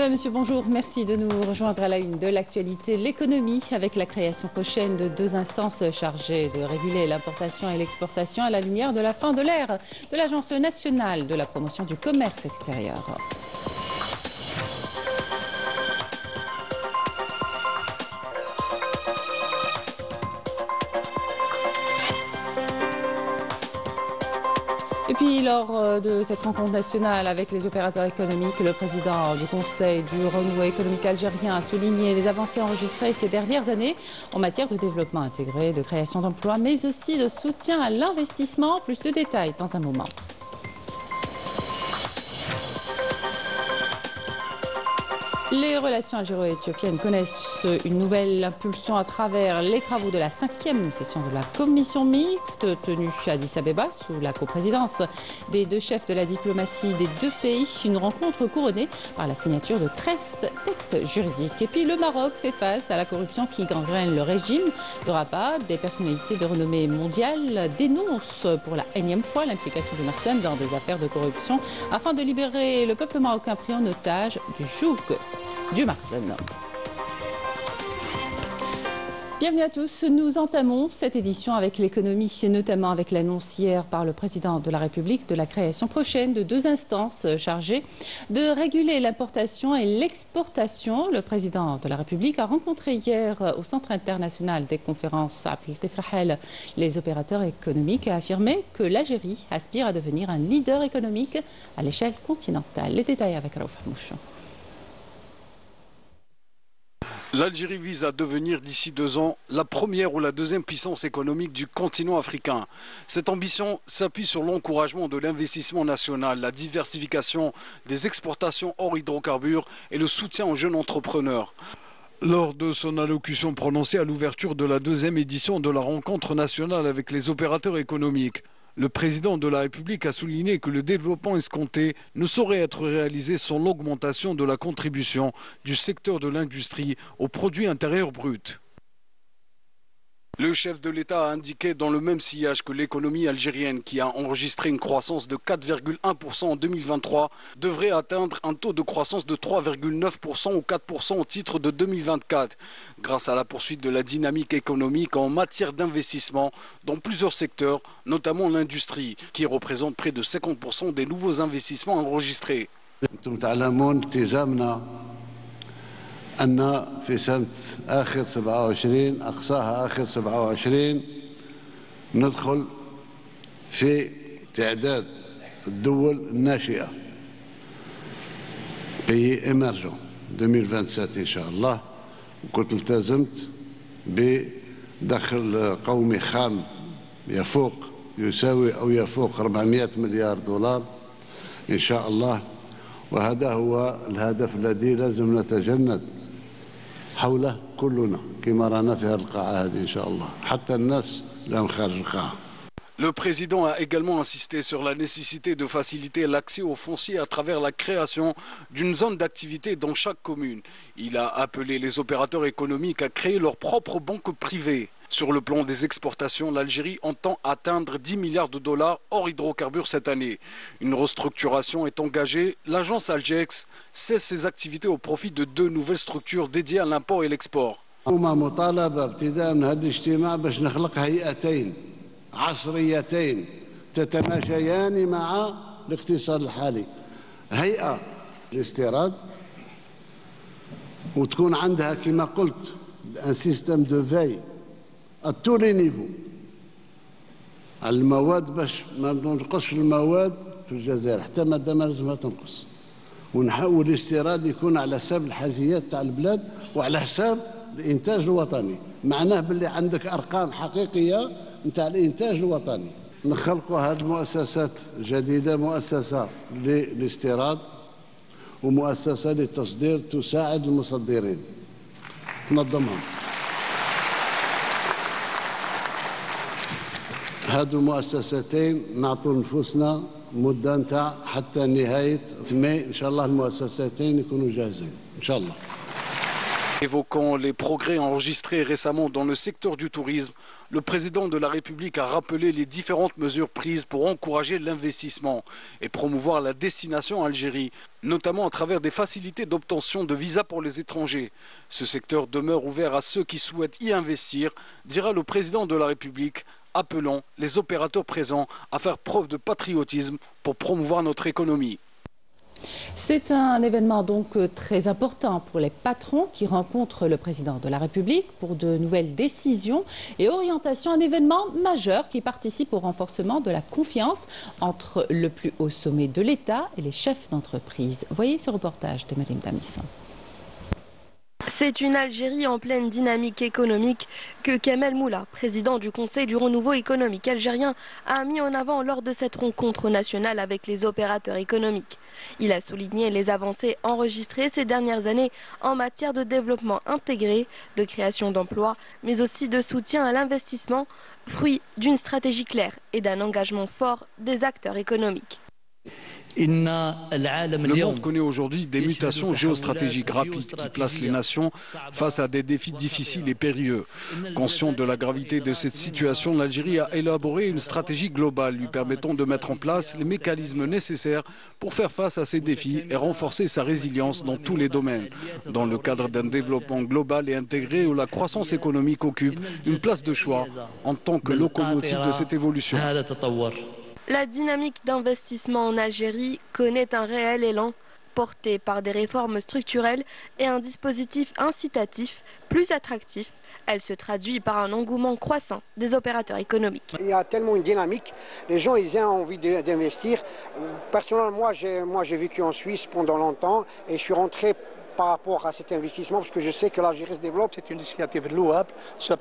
Madame, Monsieur, bonjour. Merci de nous rejoindre à la une de l'actualité. L'économie, avec la création prochaine de 2 instances chargées de réguler l'importation et l'exportation à la lumière de la fin de l'ère de l'Agence nationale de la promotion du commerce extérieur. Et puis, lors de cette rencontre nationale avec les opérateurs économiques, le président du Conseil du renouveau économique algérien a souligné les avancées enregistrées ces dernières années en matière de développement intégré, de création d'emplois, mais aussi de soutien à l'investissement. Plus de détails dans un moment. Les relations algéro-éthiopiennes connaissent une nouvelle impulsion à travers les travaux de la 5e session de la commission mixte tenue à Addis Abeba sous la coprésidence des 2 chefs de la diplomatie des 2 pays. Une rencontre couronnée par la signature de 13 textes juridiques. Et puis le Maroc fait face à la corruption qui gangrène le régime de Rabat. Des personnalités de renommée mondiale dénoncent pour la énième fois l'implication de Mersem dans des affaires de corruption afin de libérer le peuple marocain pris en otage du joug du Marzen. Bienvenue à tous. Nous entamons cette édition avec l'économie, notamment avec l'annonce hier par le président de la République de la création prochaine de 2 instances chargées de réguler l'importation et l'exportation. Le président de la République a rencontré hier au Centre international des conférences Abdel Tefrahel les opérateurs économiques et a affirmé que l'Algérie aspire à devenir un leader économique à l'échelle continentale. Les détails avec Raouf Hamouch. L'Algérie vise à devenir d'ici 2 ans la première ou la 2e puissance économique du continent africain. Cette ambition s'appuie sur l'encouragement de l'investissement national, la diversification des exportations hors hydrocarbures et le soutien aux jeunes entrepreneurs. Lors de son allocution prononcée à l'ouverture de la 2e édition de la rencontre nationale avec les opérateurs économiques, le président de la République a souligné que le développement escompté ne saurait être réalisé sans l'augmentation de la contribution du secteur de l'industrie au produit intérieur brut. Le chef de l'État a indiqué dans le même sillage que l'économie algérienne, qui a enregistré une croissance de 4,1% en 2023, devrait atteindre un taux de croissance de 3,9% ou 4% au titre de 2024, grâce à la poursuite de la dynamique économique en matière d'investissement dans plusieurs secteurs, notamment l'industrie, qui représente près de 50% des nouveaux investissements enregistrés. أن في سنة آخر 27 أقصاها آخر 27 ندخل في تعداد الدول الناشئة pays émergents 2027 إن شاء الله. وكنت التزمت بدخل قومي خام يساوي أو يفوق 400 مليار دولار إن شاء الله. وهذا هو الهدف الذي لازم نتجند حوله كلنا كما رانا في هذه القاعة هذه إن شاء الله حتى الناس اللي خارج القاعة. Le président a également insisté sur la nécessité de faciliter l'accès au foncier à travers la création d'une zone d'activité dans chaque commune. Il a appelé les opérateurs économiques à créer leur propre banque privée. Sur le plan des exportations, l'Algérie entend atteindre 10 milliards de dollars hors hydrocarbures cette année. Une restructuration est engagée. L'agence Algex cesse ses activités au profit de 2 nouvelles structures dédiées à l'import et l'export. عصريتين تتماشيان مع الاقتصاد الحالي. هيئة الاستيراد وتكون عندها كما قلت ان سيستم دو في ا تو لي نيفو على المواد باش ما تنقصش المواد في الجزائر، حتى ماده ما لازمها تنقص، ونحاول الاستيراد يكون على حساب الحاجيات تاع البلاد وعلى حساب الانتاج الوطني. معناه باللي عندك ارقام حقيقيه نتاع الانتاج الوطني. نخلقوا هذه المؤسسات الجديده، مؤسسه للاستيراد ومؤسسه للتصدير تساعد المصدرين، تنظمهم. هذو المؤسستين نعطوا نفوسنا مده نتاع حتى 2 ماي ان شاء الله المؤسستين يكونوا جاهزين ان شاء الله. Évoquant les progrès enregistrés récemment dans le secteur du tourisme, le président de la République a rappelé les différentes mesures prises pour encourager l'investissement et promouvoir la destination Algérie, notamment à travers des facilités d'obtention de visas pour les étrangers. Ce secteur demeure ouvert à ceux qui souhaitent y investir, dira le président de la République, appelant les opérateurs présents à faire preuve de patriotisme pour promouvoir notre économie. C'est un événement donc très important pour les patrons qui rencontrent le président de la République pour de nouvelles décisions et orientations. Un événement majeur qui participe au renforcement de la confiance entre le plus haut sommet de l'État et les chefs d'entreprise. Voyez ce reportage de Marim Damis. C'est une Algérie en pleine dynamique économique que Kamel Moula, président du Conseil du renouveau économique algérien, a mis en avant lors de cette rencontre nationale avec les opérateurs économiques. Il a souligné les avancées enregistrées ces dernières années en matière de développement intégré, de création d'emplois, mais aussi de soutien à l'investissement, fruit d'une stratégie claire et d'un engagement fort des acteurs économiques. Le monde connaît aujourd'hui des mutations géostratégiques rapides qui placent les nations face à des défis difficiles et périlleux. Conscient de la gravité de cette situation, l'Algérie a élaboré une stratégie globale lui permettant de mettre en place les mécanismes nécessaires pour faire face à ces défis et renforcer sa résilience dans tous les domaines, dans le cadre d'un développement global et intégré où la croissance économique occupe une place de choix en tant que locomotive de cette évolution. La dynamique d'investissement en Algérie connaît un réel élan, porté par des réformes structurelles et un dispositif incitatif plus attractif. Elle se traduit par un engouement croissant des opérateurs économiques. Il y a tellement une dynamique, les gens ils ont envie d'investir. Personnellement, moi j'ai vécu en Suisse pendant longtemps et je suis rentré par rapport à cet investissement, parce que je sais que l'Algérie se développe. C'est une initiative louable. Ça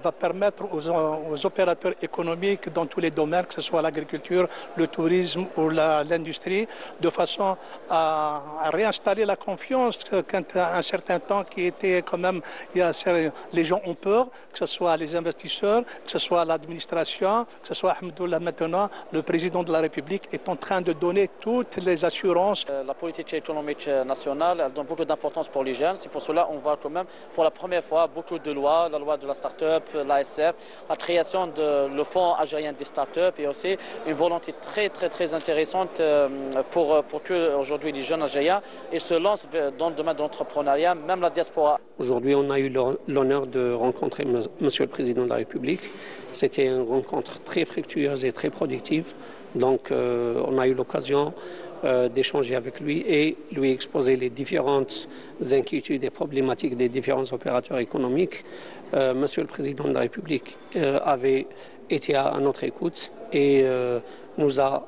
va permettre aux opérateurs économiques dans tous les domaines, que ce soit l'agriculture, le tourisme ou l'industrie, de façon à réinstaller la confiance quand un certain temps qui était quand même, les gens ont peur, que ce soit les investisseurs, que ce soit l'administration, que ce soit Ahmedoullah maintenant, le président de la République est en train de donner toutes les assurances. La politique économique nationale, elle donne beaucoup d'importance pour les jeunes. C'est pour cela qu'on voit quand même pour la première fois beaucoup de lois, la loi de la start-up, l'ASF, la création de le fonds algérien des start-up et aussi une volonté très intéressante pour que aujourd'hui les jeunes algériens se lancent dans le domaine de l'entrepreneuriat, même la diaspora. Aujourd'hui, on a eu l'honneur de rencontrer Monsieur le Président de la République. C'était une rencontre très fructueuse et très productive. Donc, on a eu l'occasion d'échanger avec lui et lui exposer les différentes inquiétudes et problématiques des différents opérateurs économiques. Monsieur le Président de la République avait été à notre écoute et nous a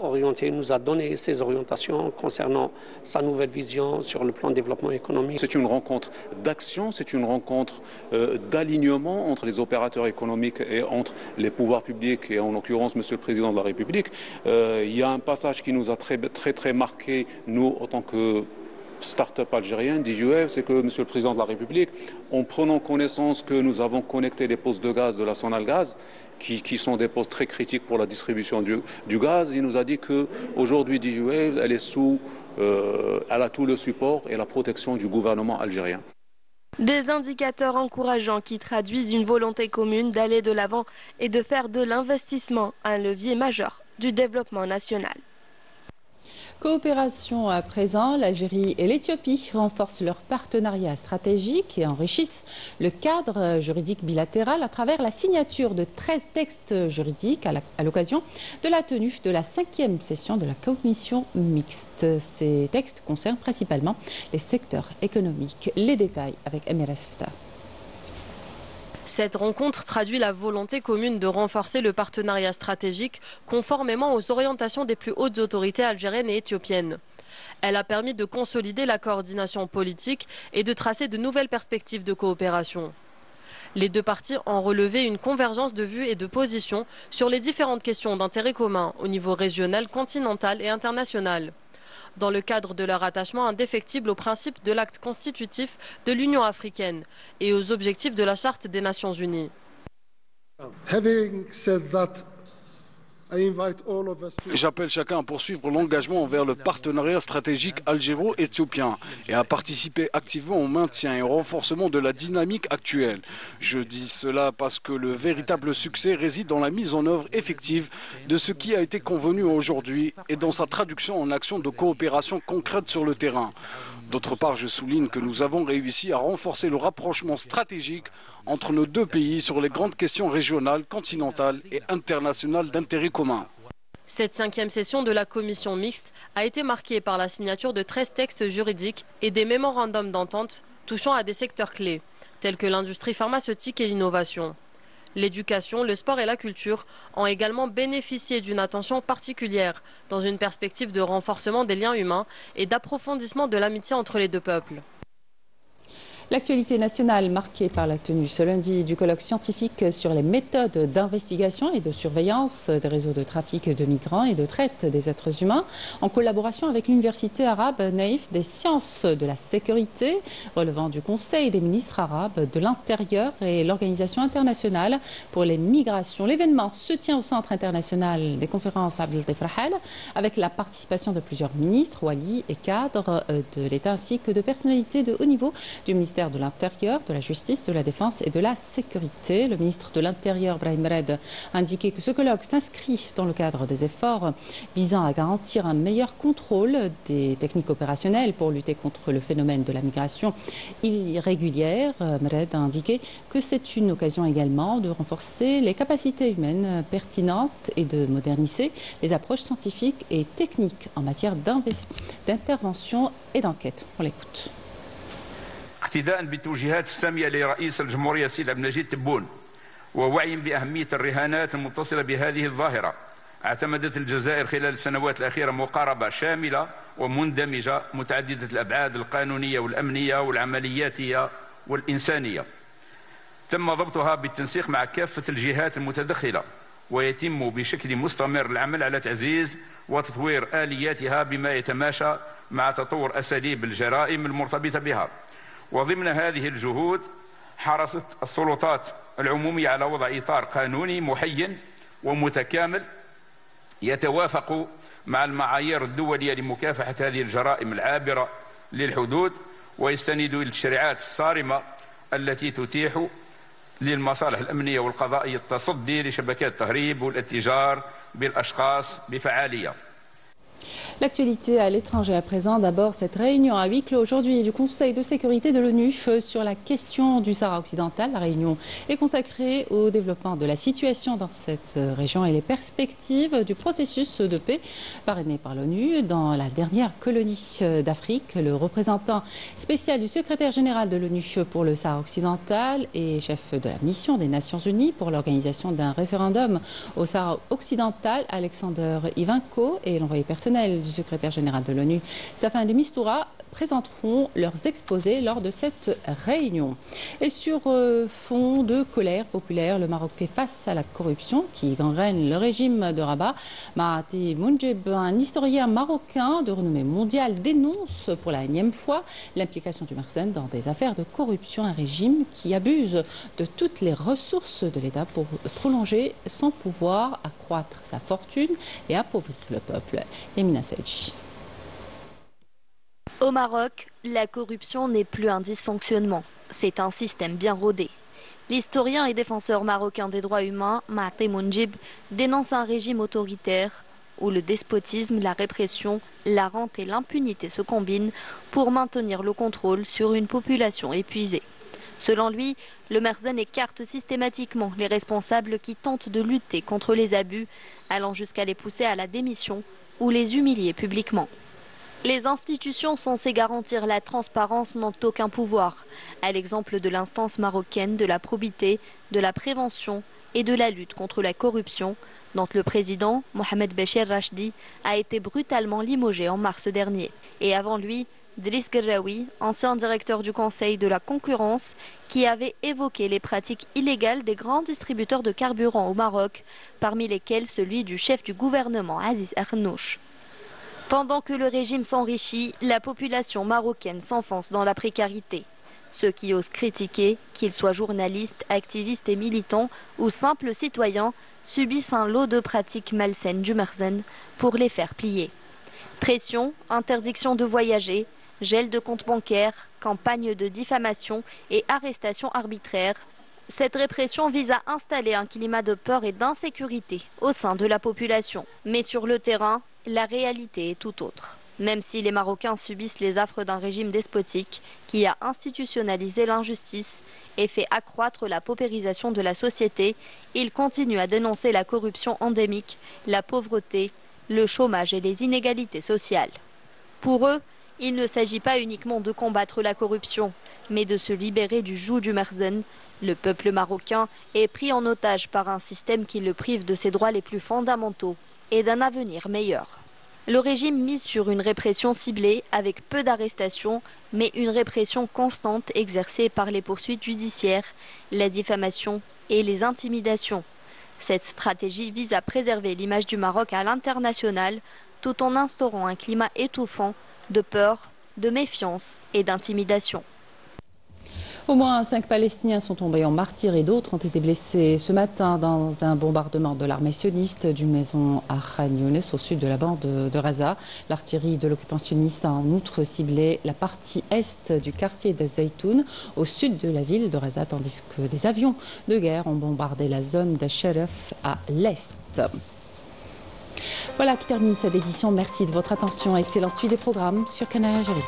orienté, nous a donné ses orientations concernant sa nouvelle vision sur le plan de développement économique. C'est une rencontre d'action, c'est une rencontre d'alignement entre les opérateurs économiques et entre les pouvoirs publics et en l'occurrence Monsieur le Président de la République. Il y a un passage qui nous a très marqué, nous, en tant que start-up algérien, DJUF, c'est que Monsieur le Président de la République, en prenant connaissance que nous avons connecté les postes de gaz de la Sonalgaz, qui sont des postes très critiques pour la distribution du gaz, il nous a dit qu'aujourd'hui DJUF, elle a tout le support et la protection du gouvernement algérien. Des indicateurs encourageants qui traduisent une volonté commune d'aller de l'avant et de faire de l'investissement un levier majeur du développement national. Coopération à présent, l'Algérie et l'Éthiopie renforcent leur partenariat stratégique et enrichissent le cadre juridique bilatéral à travers la signature de 13 textes juridiques à l'occasion de la tenue de la 5e session de la commission mixte. Ces textes concernent principalement les secteurs économiques. Les détails avec Emira Sefta. Cette rencontre traduit la volonté commune de renforcer le partenariat stratégique conformément aux orientations des plus hautes autorités algériennes et éthiopiennes. Elle a permis de consolider la coordination politique et de tracer de nouvelles perspectives de coopération. Les deux parties ont relevé une convergence de vues et de positions sur les différentes questions d'intérêt commun au niveau régional, continental et international, dans le cadre de leur attachement indéfectible aux principes de l'acte constitutif de l'Union africaine et aux objectifs de la Charte des Nations Unies. Having said that, J'appelle chacun à poursuivre l'engagement envers le partenariat stratégique algéro-éthiopien et à participer activement au maintien et au renforcement de la dynamique actuelle. Je dis cela parce que le véritable succès réside dans la mise en œuvre effective de ce qui a été convenu aujourd'hui et dans sa traduction en actions de coopération concrète sur le terrain. D'autre part, je souligne que nous avons réussi à renforcer le rapprochement stratégique entre nos deux pays sur les grandes questions régionales, continentales et internationales d'intérêt commun. Cette 5e session de la commission mixte a été marquée par la signature de 13 textes juridiques et des mémorandums d'entente touchant à des secteurs clés, tels que l'industrie pharmaceutique et l'innovation. L'éducation, le sport et la culture ont également bénéficié d'une attention particulière dans une perspective de renforcement des liens humains et d'approfondissement de l'amitié entre les deux peuples. L'actualité nationale marquée par la tenue ce lundi du colloque scientifique sur les méthodes d'investigation et de surveillance des réseaux de trafic de migrants et de traite des êtres humains en collaboration avec l'Université arabe Naïf des sciences de la sécurité relevant du Conseil des ministres arabes de l'Intérieur et l'Organisation internationale pour les migrations. L'événement se tient au Centre international des conférences Abdel Frahel avec la participation de plusieurs ministres, walis et cadres de l'État ainsi que de personnalités de haut niveau du ministère de l'Intérieur, de la Justice, de la Défense et de la Sécurité. Le ministre de l'Intérieur, Brahim Red, a indiqué que ce colloque s'inscrit dans le cadre des efforts visant à garantir un meilleur contrôle des techniques opérationnelles pour lutter contre le phénomène de la migration irrégulière. Red a indiqué que c'est une occasion également de renforcer les capacités humaines pertinentes et de moderniser les approches scientifiques et techniques en matière d'intervention et d'enquête. On l'écoute. اقتداء بالتوجيهات السامية لرئيس الجمهورية السيد عبد المجيد تبون ووعي بأهمية الرهانات المتصلة بهذه الظاهرة اعتمدت الجزائر خلال السنوات الأخيرة مقاربة شاملة ومندمجة متعددة الأبعاد القانونية والأمنية والعملياتية والإنسانية تم ضبطها بالتنسيق مع كافة الجهات المتدخلة ويتم بشكل مستمر العمل على تعزيز وتطوير آلياتها بما يتماشى مع تطور أساليب الجرائم المرتبطة بها وضمن هذه الجهود حرصت السلطات العمومية على وضع إطار قانوني محين ومتكامل يتوافق مع المعايير الدولية لمكافحة هذه الجرائم العابرة للحدود ويستند إلى التشريعات الصارمة التي تتيح للمصالح الأمنية والقضائية التصدي لشبكات التهريب والاتجار بالأشخاص بفعالية. L'actualité à l'étranger à présent. D'abord, cette réunion à huis clos aujourd'hui du Conseil de sécurité de l'ONU sur la question du Sahara occidental. La réunion est consacrée au développement de la situation dans cette région et les perspectives du processus de paix parrainé par l'ONU dans la dernière colonie d'Afrique. Le représentant spécial du secrétaire général de l'ONU pour le Sahara occidental et chef de la mission des Nations Unies pour l'organisation d'un référendum au Sahara occidental, Alexander Ivanko, et l'envoyé personnel du secrétaire général de l'ONU, Staffan de Mistura, présenteront leurs exposés lors de cette réunion. Et sur fond de colère populaire, le Maroc fait face à la corruption qui gangrène le régime de Rabat. Mahati Mounjib, un historien marocain de renommée mondiale, dénonce pour la énième fois l'implication du Mersen dans des affaires de corruption, un régime qui abuse de toutes les ressources de l'État pour prolonger son pouvoir, accroître sa fortune et appauvrir le peuple. Emina Sedji. Au Maroc, la corruption n'est plus un dysfonctionnement, c'est un système bien rodé. L'historien et défenseur marocain des droits humains, Mahati Mounjib, dénonce un régime autoritaire où le despotisme, la répression, la rente et l'impunité se combinent pour maintenir le contrôle sur une population épuisée. Selon lui, le Mersen écarte systématiquement les responsables qui tentent de lutter contre les abus, allant jusqu'à les pousser à la démission ou les humilier publiquement. Les institutions censées garantir la transparence n'ont aucun pouvoir, à l'exemple de l'instance marocaine de la probité, de la prévention et de la lutte contre la corruption, dont le président, Mohamed Béchir Rachdi, a été brutalement limogé en mars dernier. Et avant lui, Driss Gerraoui, ancien directeur du Conseil de la concurrence, qui avait évoqué les pratiques illégales des grands distributeurs de carburant au Maroc, parmi lesquels celui du chef du gouvernement Aziz Arnouch. Pendant que le régime s'enrichit, la population marocaine s'enfonce dans la précarité. Ceux qui osent critiquer, qu'ils soient journalistes, activistes et militants ou simples citoyens, subissent un lot de pratiques malsaines du Merzen pour les faire plier. Pression, interdiction de voyager, gel de comptes bancaires, campagne de diffamation et arrestation arbitraire. Cette répression vise à installer un climat de peur et d'insécurité au sein de la population. Mais sur le terrain, la réalité est tout autre. Même si les Marocains subissent les affres d'un régime despotique qui a institutionnalisé l'injustice et fait accroître la paupérisation de la société, ils continuent à dénoncer la corruption endémique, la pauvreté, le chômage et les inégalités sociales. Pour eux, il ne s'agit pas uniquement de combattre la corruption, mais de se libérer du joug du Merzen. Le peuple marocain est pris en otage par un système qui le prive de ses droits les plus fondamentaux et d'un avenir meilleur. Le régime mise sur une répression ciblée avec peu d'arrestations, mais une répression constante exercée par les poursuites judiciaires, la diffamation et les intimidations. Cette stratégie vise à préserver l'image du Maroc à l'international tout en instaurant un climat étouffant de peur, de méfiance et d'intimidation. Au moins 5 Palestiniens sont tombés en martyrs et d'autres ont été blessés ce matin dans un bombardement de l'armée sioniste d'une maison à Khan Younes au sud de la bande de Gaza. L'artillerie de l'occupant sioniste a en outre ciblé la partie est du quartier des Zaytoun au sud de la ville de Gaza, tandis que des avions de guerre ont bombardé la zone de Sheref à l'est. Voilà qui termine cette édition. Merci de votre attention. Excellente suite des programmes sur Canal Algérie.